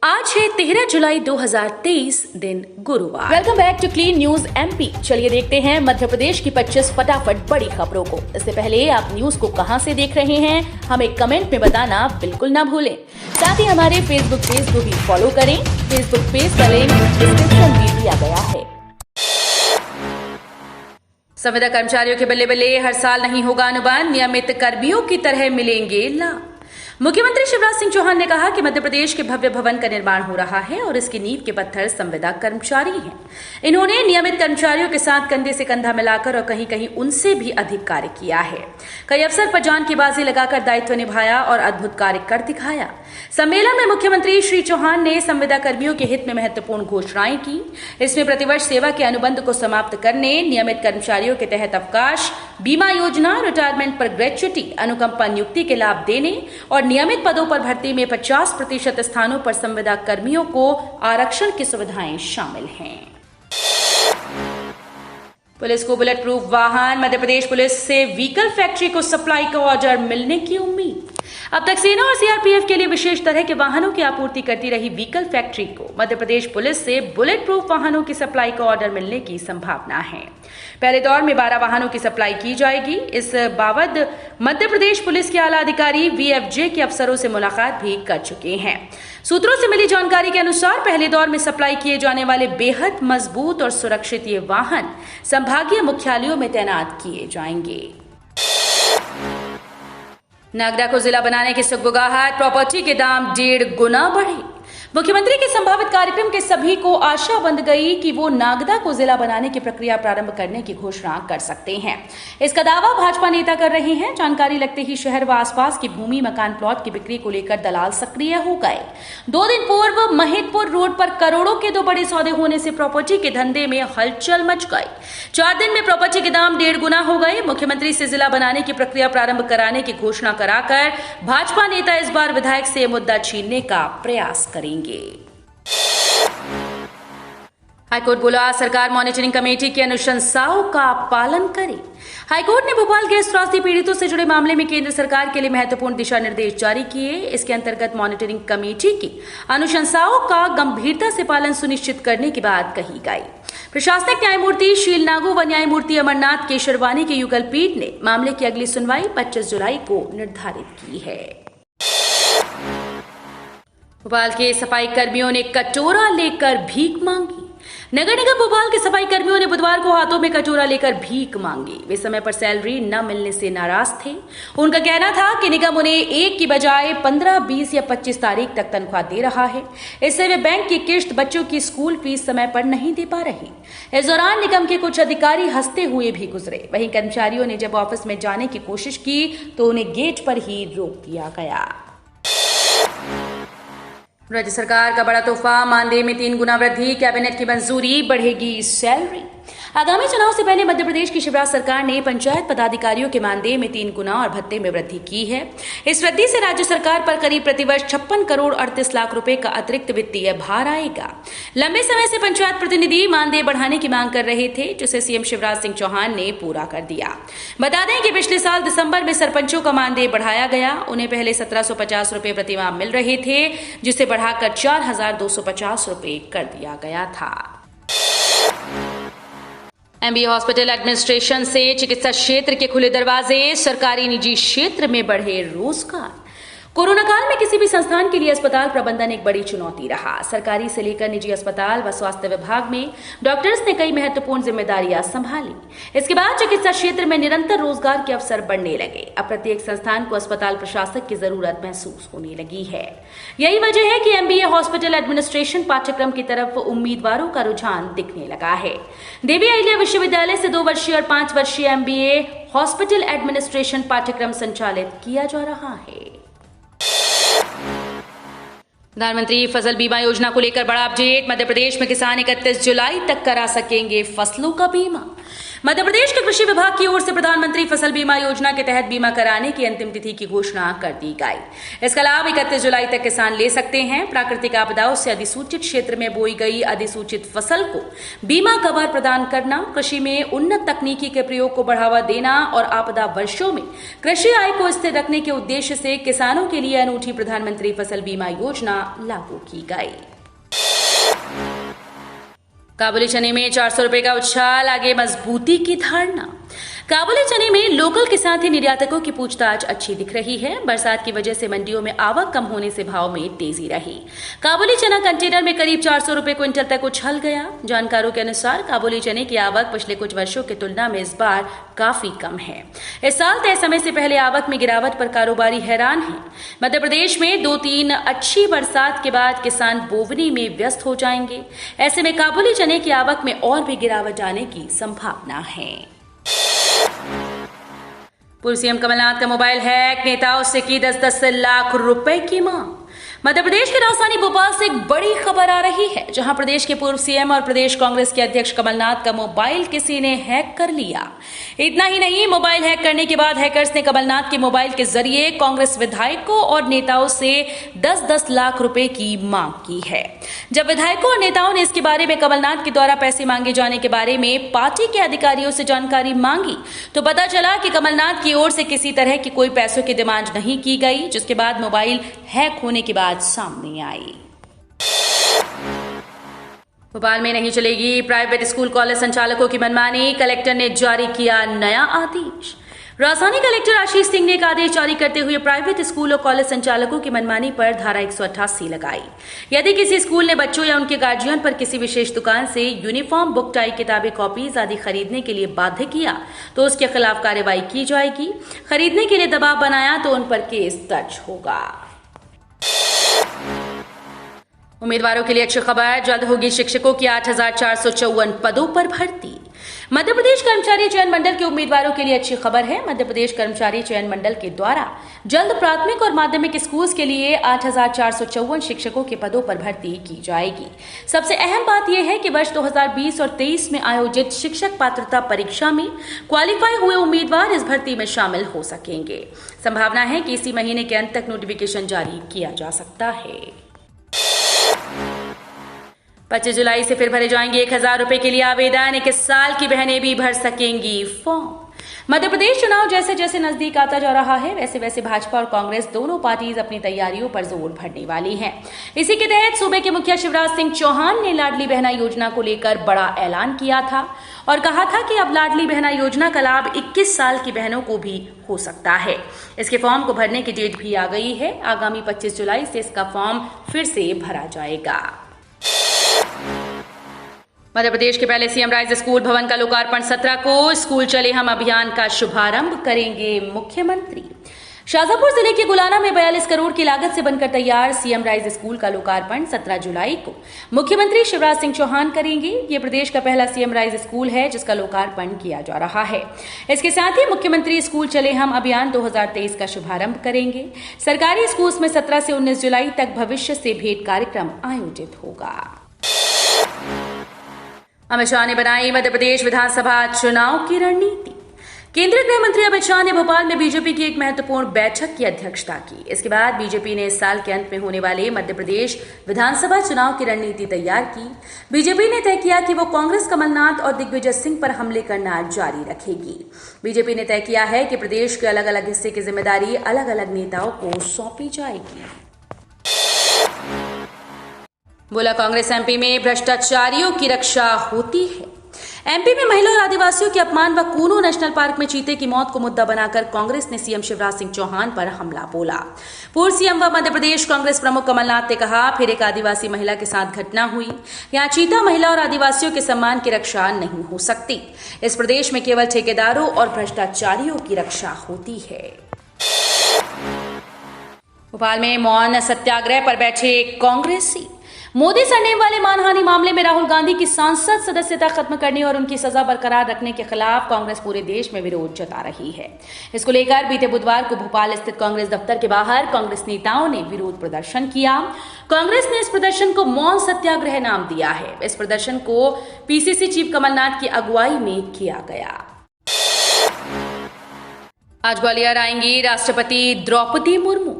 आज है 13 जुलाई 2023 दिन गुरुवार। Welcome back to clean news MP. चलिए देखते हैं मध्य प्रदेश की 25 फटाफट बड़ी खबरों को। इससे पहले आप न्यूज को कहां से देख रहे हैं हमें कमेंट में बताना बिल्कुल ना भूलें। साथ ही हमारे फेसबुक पेज को भी फॉलो करें। फेसबुक पेज का लिंक डिस्क्रिप्शन में दिया गया है। संविदा कर्मचारियों के बल्ले बल्ले, हर साल नहीं होगा अनुबंध, नियमित कर्मियों की तरह मिलेंगे लाभ। मुख्यमंत्री शिवराज सिंह चौहान ने कहा कि मध्य प्रदेश के भव्य भवन का निर्माण हो रहा है और इसकी नींव के पत्थर संविदा कर्मचारी हैं। इन्होंने नियमित कर्मचारियों के साथ कंधे से कंधा मिलाकर और कहीं कहीं उनसे भी अधिक कार्य किया है। कई अवसर पर जान की बाजी लगाकर दायित्व निभाया और अद्भुत कार्य कर दिखाया। सम्मेलन में मुख्यमंत्री श्री चौहान ने संविदा कर्मियों के हित में महत्वपूर्ण घोषणाएं की। इसमें प्रतिवर्ष सेवा के अनुबंध को समाप्त करने, नियमित कर्मचारियों के तहत अवकाश, बीमा योजना, रिटायरमेंट पर ग्रेच्युटी, अनुकंपा नियुक्ति के लाभ देने और नियमित पदों पर भर्ती में 50% स्थानों पर संविदा कर्मियों को आरक्षण की सुविधाएं शामिल हैं। पुलिस को बुलेट प्रूफ वाहन, मध्य प्रदेश पुलिस से व्हीकल फैक्ट्री को सप्लाई का ऑर्डर मिलने की उम्मीद। अब तक सेना और सीआरपीएफ के लिए विशेष तरह के वाहनों की आपूर्ति करती रही व्हीकल फैक्ट्री को मध्य प्रदेश पुलिस से बुलेट प्रूफ वाहनों की सप्लाई का ऑर्डर मिलने की संभावना है। पहले दौर में 12 वाहनों की सप्लाई की जाएगी। इस बाबत मध्य प्रदेश पुलिस के आला अधिकारी वीएफजे के अफसरों से मुलाकात भी कर चुके हैं। सूत्रों से मिली जानकारी के अनुसार पहले दौर में सप्लाई किए जाने वाले बेहद मजबूत और सुरक्षित ये वाहन संभागीय मुख्यालयों में तैनात किए जाएंगे। नागदा को जिला बनाने की सुगबुगाहट, प्रॉपर्टी के दाम 1.5 गुना बढ़े। मुख्यमंत्री के संभावित कार्यक्रम के सभी को आशा बंध गई कि वो नागदा को जिला बनाने की प्रक्रिया प्रारंभ करने की घोषणा कर सकते हैं। इसका दावा भाजपा नेता कर रहे हैं। जानकारी लगते ही शहर व आसपास की भूमि, मकान, प्लॉट की बिक्री को लेकर दलाल सक्रिय हो गए। 2 दिन पूर्व महिदपुर रोड पर करोड़ों के 2 बड़े सौदे होने से प्रॉपर्टी के धंधे में हलचल मच गई। 4 दिन में प्रॉपर्टी के दाम 1.5 गुना हो गए। मुख्यमंत्री से जिला बनाने की प्रक्रिया प्रारंभ कराने की घोषणा कराकर भाजपा नेता इस बार विधायक से मुद्दा छीनने का प्रयास करेंगे। हाईकोर्ट बोला, सरकार मॉनिटरिंग कमेटी की अनुशंसाओं का पालन करे। हाईकोर्ट ने भोपाल गैस त्रासदी पीड़ितों से जुड़े मामले में केंद्र सरकार के लिए महत्वपूर्ण दिशा निर्देश जारी किए। इसके अंतर्गत मॉनिटरिंग कमेटी की अनुशंसाओं का गंभीरता से पालन सुनिश्चित करने की बात कही गई। प्रशासनिक न्यायमूर्ति शील नागू व न्यायमूर्ति अमरनाथ केशरवानी की युगल पीठ ने मामले की अगली सुनवाई 25 जुलाई को निर्धारित की है। भोपाल के सफाई कर्मियों ने कटोरा लेकर भीख मांगी। नगर निगम भोपाल के सफाई कर्मियों ने बुधवार को हाथों में कटोरा लेकर भीख मांगी। वे समय पर सैलरी न मिलने से नाराज थे। उनका कहना था कि निगम उन्हें 1 की बजाय 15, 20 या 25 तारीख तक तनख्वाह दे रहा है। इससे वे बैंक की किश्त, बच्चों की स्कूल फीस समय पर नहीं दे पा रहे। इस दौरान निगम के कुछ अधिकारी हंसते हुए भी गुजरे। वहीं कर्मचारियों ने जब ऑफिस में जाने की कोशिश की तो उन्हें गेट पर ही रोक दिया गया। राज्य सरकार का बड़ा तोहफा, मानदेय में 3 गुना वृद्धि, कैबिनेट की मंजूरी, बढ़ेगी सैलरी। आगामी चुनाव से पहले मध्य प्रदेश की शिवराज सरकार ने पंचायत पदाधिकारियों के मानदेय में 3 गुना और भत्ते में वृद्धि की है। इस वृद्धि से राज्य सरकार पर करीब प्रतिवर्ष 56 करोड़ 38 लाख रुपए का अतिरिक्त वित्तीय भार आएगा। लंबे समय से पंचायत प्रतिनिधि मानदेय बढ़ाने की मांग कर रहे थे, जिसे सीएम शिवराज सिंह चौहान ने पूरा कर दिया। बता दें कि पिछले साल दिसंबर में सरपंचों का मानदेय बढ़ाया गया। उन्हें पहले 1750 रुपए प्रतिमाह मिल रहे थे, जिसे बढ़ाकर 4250 रुपए कर दिया गया था। एमबीए हॉस्पिटल एडमिनिस्ट्रेशन से चिकित्सा क्षेत्र के खुले दरवाजे, सरकारी निजी क्षेत्र में बढ़े रोजगार। कोरोना काल में किसी भी संस्थान के लिए अस्पताल प्रबंधन एक बड़ी चुनौती रहा। सरकारी से लेकर निजी अस्पताल व स्वास्थ्य विभाग में डॉक्टर्स ने कई महत्वपूर्ण जिम्मेदारियां संभाली। इसके बाद चिकित्सा क्षेत्र में निरंतर रोजगार के अवसर बढ़ने लगे। अब प्रत्येक संस्थान को अस्पताल प्रशासक की जरूरत महसूस होने लगी है। यही वजह है कि एमबीए हॉस्पिटल एडमिनिस्ट्रेशन पाठ्यक्रम की तरफ उम्मीदवारों का रुझान दिखने लगा है। देवी अहिल्या विश्वविद्यालय से 2 वर्षीय और 5 वर्षीय एमबीए हॉस्पिटल एडमिनिस्ट्रेशन पाठ्यक्रम संचालित किया जा रहा है। प्रधानमंत्री फसल बीमा योजना को लेकर बड़ा अपडेट। मध्य प्रदेश में किसान 31 जुलाई तक करा सकेंगे फसलों का बीमा। मध्य प्रदेश के कृषि विभाग की ओर से प्रधानमंत्री फसल बीमा योजना के तहत बीमा कराने की अंतिम तिथि की घोषणा कर दी गई। इसका लाभ 31 जुलाई तक किसान ले सकते हैं। प्राकृतिक आपदाओं से अधिसूचित क्षेत्र में बोई गई अधिसूचित फसल को बीमा कवर प्रदान करना, कृषि में उन्नत तकनीकी के प्रयोग को बढ़ावा देना और आपदा वर्षों में कृषि आय को स्थिर रखने के उद्देश्य से किसानों के लिए अनूठी प्रधानमंत्री फसल बीमा योजना लागू की गई। काबुली चने में 400 रुपए का उछाल, आगे मजबूती की धारणा। काबुली चने में लोकल के साथ ही निर्यातकों की पूछताछ अच्छी दिख रही है। बरसात की वजह से मंडियों में आवक कम होने से भाव में तेजी रही। काबुली चना कंटेनर में करीब 400 रुपए क्विंटल तक उछल गया। जानकारों के अनुसार काबुली चने की आवक पिछले कुछ वर्षों की तुलना में इस बार काफी कम है। इस साल तय समय से पहले आवक में गिरावट पर कारोबारी हैरान है। मध्य प्रदेश में 2-3 अच्छी बरसात के बाद किसान बोवनी में व्यस्त हो जाएंगे। ऐसे में काबुली चने की आवक में और भी गिरावट आने की संभावना है। पूर्व सीएम कमलनाथ का मोबाइल हैक, नेताओं से की 10-10 लाख रुपए की मांग। मध्य प्रदेश की राजधानी भोपाल से एक बड़ी खबर आ रही है, जहां प्रदेश के पूर्व सीएम और प्रदेश कांग्रेस के अध्यक्ष कमलनाथ का मोबाइल किसी ने हैक कर लिया। इतना ही नहीं, मोबाइल हैक करने के बाद हैकर्स ने कमलनाथ के मोबाइल के जरिए कांग्रेस विधायकों और नेताओं से 10-10 लाख रुपए की मांग की है। जब विधायकों और नेताओं ने इसके बारे में कमलनाथ के द्वारा पैसे मांगे जाने के बारे में पार्टी के अधिकारियों से जानकारी मांगी तो पता चला कि कमलनाथ की ओर से किसी तरह की कोई पैसों की डिमांड नहीं की गई, जिसके बाद मोबाइल हैक होने के बाद सामने आई। भोपाल में नहीं चलेगी प्राइवेट स्कूल कॉलेज संचालकों की मनमानी, कलेक्टर ने जारी किया नया आदेश। राजधानी कलेक्टर आशीष सिंह ने एक आदेश जारी करते हुए प्राइवेट स्कूल और कॉलेज संचालकों की मनमानी पर धारा 188 लगाई। यदि किसी स्कूल ने बच्चों या उनके गार्जियन पर किसी विशेष दुकान से यूनिफॉर्म, बुक, टाई, किताबें, कॉपीज आदि खरीदने के लिए बाध्य किया तो उसके खिलाफ कार्रवाई की जाएगी। खरीदने के लिए दबाव बनाया तो उन पर केस दर्ज होगा। उम्मीदवारों के लिए अच्छी खबर, जल्द होगी शिक्षकों की 8,454 पदों पर भर्ती। मध्य प्रदेश कर्मचारी चयन मंडल के उम्मीदवारों के लिए अच्छी खबर है। मध्य प्रदेश कर्मचारी चयन मंडल के द्वारा जल्द प्राथमिक और माध्यमिक स्कूल्स के लिए 8,454 शिक्षकों के पदों पर भर्ती की जाएगी। सबसे अहम बात यह है कि वर्ष 2020 और 23 में आयोजित शिक्षक पात्रता परीक्षा में क्वालिफाई हुए उम्मीदवार इस भर्ती में शामिल हो सकेंगे। संभावना है कि इसी महीने के अंत तक नोटिफिकेशन जारी किया जा सकता है। 25 जुलाई से फिर भरे जाएंगे 1,000 रुपए के लिए आवेदन। 21 साल की बहनें भी भर सकेंगी फॉर्म। मध्य प्रदेश चुनाव जैसे जैसे नजदीक आता जा रहा है, वैसे वैसे भाजपा और कांग्रेस दोनों पार्टीज अपनी तैयारियों पर जोर भरने वाली हैं। इसी के तहत सूबे के मुखिया शिवराज सिंह चौहान ने लाडली बहना योजना को लेकर बड़ा ऐलान किया था और कहा था कि अब लाडली बहना योजना का लाभ 21 साल की बहनों को भी हो सकता है। इसके फॉर्म को भरने की डेट भी आ गई है। आगामी 25 जुलाई से इसका फॉर्म फिर से भरा जाएगा। मध्य प्रदेश के पहले सीएम राइज स्कूल भवन का लोकार्पण 17 को। स्कूल चले हम अभियान का शुभारंभ करेंगे मुख्यमंत्री। शाजापुर जिले के गुलाना में 42 करोड़ की लागत से बनकर तैयार सीएम राइज स्कूल का लोकार्पण 17 जुलाई को मुख्यमंत्री शिवराज सिंह चौहान करेंगे। ये प्रदेश का पहला सीएम राइज स्कूल है जिसका लोकार्पण किया जा रहा है। इसके साथ ही मुख्यमंत्री स्कूल चले हम अभियान 2023 का शुभारंभ करेंगे। सरकारी स्कूल्स में 17 से 19 जुलाई तक भविष्य से भेंट कार्यक्रम आयोजित होगा। अमित शाह ने बनाई मध्य प्रदेश विधानसभा चुनाव की रणनीति। केंद्रीय गृह मंत्री अमित शाह ने भोपाल में बीजेपी की एक महत्वपूर्ण बैठक की अध्यक्षता की। इसके बाद बीजेपी ने इस साल के अंत में होने वाले मध्य प्रदेश विधानसभा चुनाव की रणनीति तैयार की। बीजेपी ने तय किया कि वो कांग्रेस, कमलनाथ और दिग्विजय सिंह पर हमले करना जारी रखेगी। बीजेपी ने तय किया है कि प्रदेश के अलग अलग हिस्से की जिम्मेदारी अलग अलग नेताओं को सौंपी जाएगी। बोला कांग्रेस एमपी में भ्रष्टाचारियों की रक्षा होती है। एमपी में महिला और आदिवासियों के अपमान व कूनो नेशनल पार्क में चीते की मौत को मुद्दा बनाकर कांग्रेस ने सीएम शिवराज सिंह चौहान पर हमला बोला। पूर्व सीएम व मध्य प्रदेश कांग्रेस प्रमुख कमलनाथ ने कहा, फिर एक आदिवासी महिला के साथ घटना हुई। यहाँ चीता महिला और आदिवासियों के सम्मान की रक्षा नहीं हो सकती। इस प्रदेश में केवल ठेकेदारों और भ्रष्टाचारियों की रक्षा होती है। भोपाल में मौन सत्याग्रह पर बैठे कांग्रेसी। मोदी सरनेम वाले मानहानि मामले में राहुल गांधी की सांसद सदस्यता खत्म करने और उनकी सजा बरकरार रखने के खिलाफ कांग्रेस पूरे देश में विरोध जता रही है। इसको लेकर बीते बुधवार को भोपाल स्थित कांग्रेस दफ्तर के बाहर कांग्रेस नेताओं ने विरोध प्रदर्शन किया। कांग्रेस ने इस प्रदर्शन को मौन सत्याग्रह नाम दिया है। इस प्रदर्शन को पीसीसी चीफ कमलनाथ की अगुवाई में किया गया। आज ग्वालियर आएंगी राष्ट्रपति द्रौपदी मुर्मू।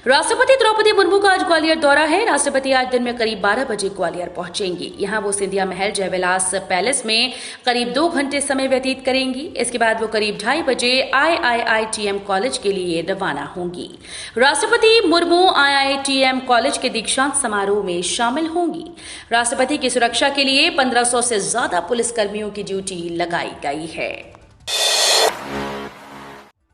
राष्ट्रपति द्रौपदी मुर्मू का आज ग्वालियर दौरा है। राष्ट्रपति आज दिन में करीब 12 बजे ग्वालियर पहुंचेंगी। यहां वो सिंधिया महल जयविलास पैलेस में करीब 2 घंटे समय व्यतीत करेंगी। इसके बाद वो करीब 2:30 बजे IITM कॉलेज के लिए रवाना होंगी। राष्ट्रपति मुर्मू IITM कॉलेज के दीक्षांत समारोह में शामिल होंगी। राष्ट्रपति की सुरक्षा के लिए 1500 से ज्यादा पुलिसकर्मियों की ड्यूटी लगाई गई है।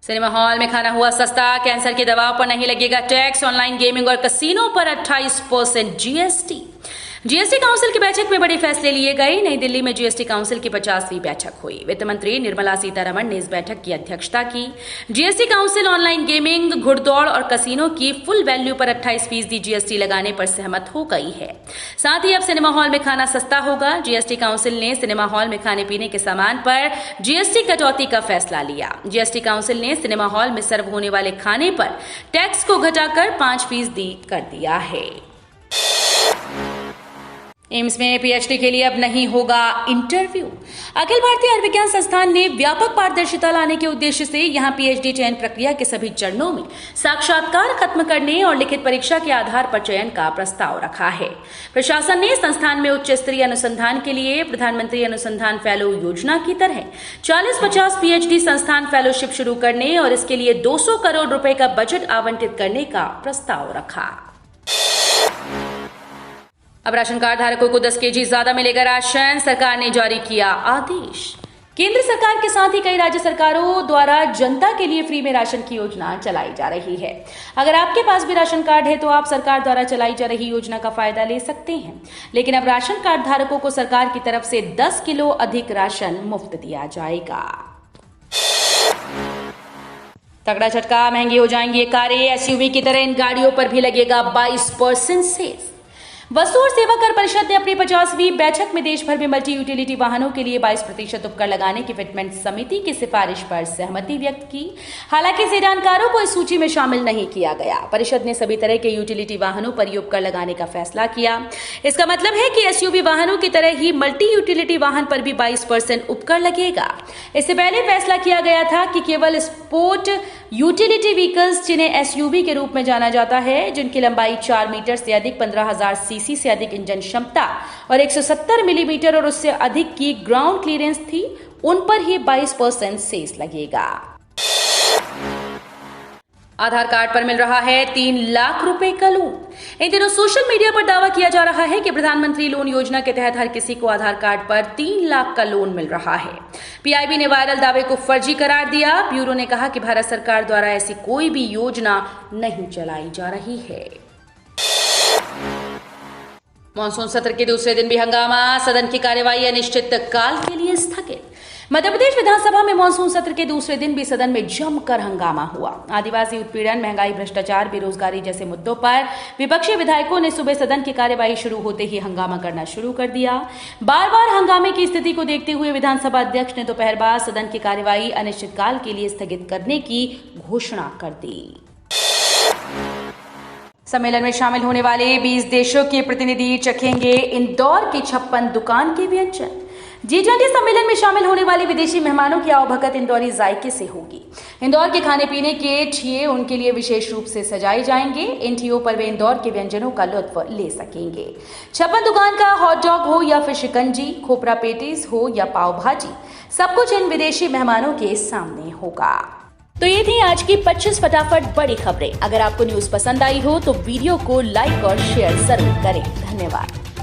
सिनेमा हॉल में खाना हुआ सस्ता, कैंसर के दवाओं पर नहीं लगेगा टैक्स, ऑनलाइन गेमिंग और कसिनो पर 28% जीएसटी। जीएसटी काउंसिल की बैठक में बड़े फैसले लिए गए। नई दिल्ली में जीएसटी काउंसिल की 50वीं बैठक हुई। वित्त मंत्री निर्मला सीतारमण ने इस बैठक की अध्यक्षता की। जीएसटी काउंसिल ऑनलाइन गेमिंग, घुड़दौड़ और कसिनो की फुल वैल्यू पर 28% जीएसटी लगाने पर सहमत हो गई है। साथ ही अब सिनेमा हॉल में खाना सस्ता होगा। जीएसटी काउंसिल ने सिनेमा हॉल में खाने पीने के सामान पर जीएसटी कटौती का फैसला लिया। जीएसटी काउंसिल ने सिनेमा हॉल में सर्व होने वाले खाने पर टैक्स को घटाकर 5% कर दिया है। एम्स में पीएचडी के लिए अब नहीं होगा इंटरव्यू। अखिल भारतीय आयुर्विज्ञान संस्थान ने व्यापक पारदर्शिता लाने के उद्देश्य से यहां पीएचडी चयन प्रक्रिया के सभी चरणों में साक्षात्कार खत्म करने और लिखित परीक्षा के आधार पर चयन का प्रस्ताव रखा है। प्रशासन ने संस्थान में उच्च स्तरीय अनुसंधान के लिए प्रधानमंत्री अनुसंधान फेलो योजना की तरह 40-50 पीएचडी संस्थान फेलोशिप शुरू करने और इसके लिए 200 करोड़ रुपए का बजट आवंटित करने का प्रस्ताव रखा। अब राशन कार्ड धारकों को 10 kg ज्यादा मिलेगा राशन, सरकार ने जारी किया आदेश। केंद्र सरकार के साथ ही कई राज्य सरकारों द्वारा जनता के लिए फ्री में राशन की योजना चलाई जा रही है। अगर आपके पास भी राशन कार्ड है तो आप सरकार द्वारा चलाई जा रही योजना का फायदा ले सकते हैं। लेकिन अब राशन कार्ड धारकों को सरकार की तरफ से 10 किलो अधिक राशन मुफ्त दिया जाएगा। तगड़ा झटका, महंगी हो जाएंगी ये कारें। एसयूवी की तरह इन गाड़ियों पर भी लगेगा 22% सेस। वस्तु और सेवा कर परिषद ने अपनी 50वीं बैठक में देश भर में मल्टी यूटिलिटी वाहनों के लिए 22% उपकर लगाने की फिटमेंट समिति की सिफारिश पर सहमति व्यक्त की। हालांकि सेडानकारों को इस सूची में शामिल नहीं किया गया। परिषद ने सभी तरह के यूटिलिटी वाहनों पर ये उपकर लगाने का फैसला किया। इसका मतलब है कि एसयूवी वाहनों की तरह ही मल्टी यूटिलिटी वाहन पर भी 22% उपकर लगेगा। इससे पहले फैसला किया गया था कि केवल स्पोर्ट यूटिलिटी व्हीकल्स, जिन्हें एसयूवी के रूप में जाना जाता है, जिनकी लंबाई 4 मीटर से अधिक, 15,000 सीसी से अधिक इंजन क्षमता और 170 मिलीमीटर और उससे अधिक की ग्राउंड क्लियरेंस थी, उन पर ही 22% सेस लगेगा। आधार कार्ड पर मिल रहा है 3 लाख रुपए का लोन। इन दिनों सोशल मीडिया पर दावा किया जा रहा है कि प्रधानमंत्री लोन योजना के तहत हर किसी को आधार कार्ड पर 3 लाख का लोन मिल रहा है। पीआईबी ने वायरल दावे को फर्जी करार दिया। ब्यूरो ने कहा कि भारत सरकार द्वारा ऐसी कोई भी योजना नहीं चलाई जा रही है। मॉनसून सत्र के दूसरे दिन भी हंगामा, सदन की कार्यवाही अनिश्चित काल के लिए स्थगित। मध्य प्रदेश विधानसभा में मॉनसून सत्र के दूसरे दिन भी सदन में जमकर हंगामा हुआ। आदिवासी उत्पीड़न, महंगाई, भ्रष्टाचार, बेरोजगारी जैसे मुद्दों पर विपक्षी विधायकों ने सुबह सदन की कार्यवाही शुरू होते ही हंगामा करना शुरू कर दिया। बार बार हंगामे की स्थिति को देखते हुए विधानसभा अध्यक्ष ने दोपहर बाद सदन की कार्यवाही अनिश्चितकाल के लिए स्थगित करने की घोषणा कर दी। सम्मेलन में शामिल होने वाले 20 देशों के प्रतिनिधि चखेंगे इंदौर की 56 दुकान के व्यंजन। G20 सम्मेलन में शामिल होने वाले विदेशी मेहमानों की आवभगत इंदौरी जायके से होगी। इंदौर के खाने पीने के ठिये उनके लिए विशेष रूप से सजाए जाएंगे। इन ठियों पर वे इंदौर के व्यंजनों का लुत्फ ले सकेंगे। 56 दुकान का हॉट डॉग हो या फिर शिकंजी, खोपरा पेटीज हो या पाव भाजी, सब कुछ इन विदेशी मेहमानों के सामने होगा। तो ये थी आज की 25 फटाफट बड़ी खबरें। अगर आपको न्यूज पसंद आई हो तो वीडियो को लाइक और शेयर जरूर करें। धन्यवाद।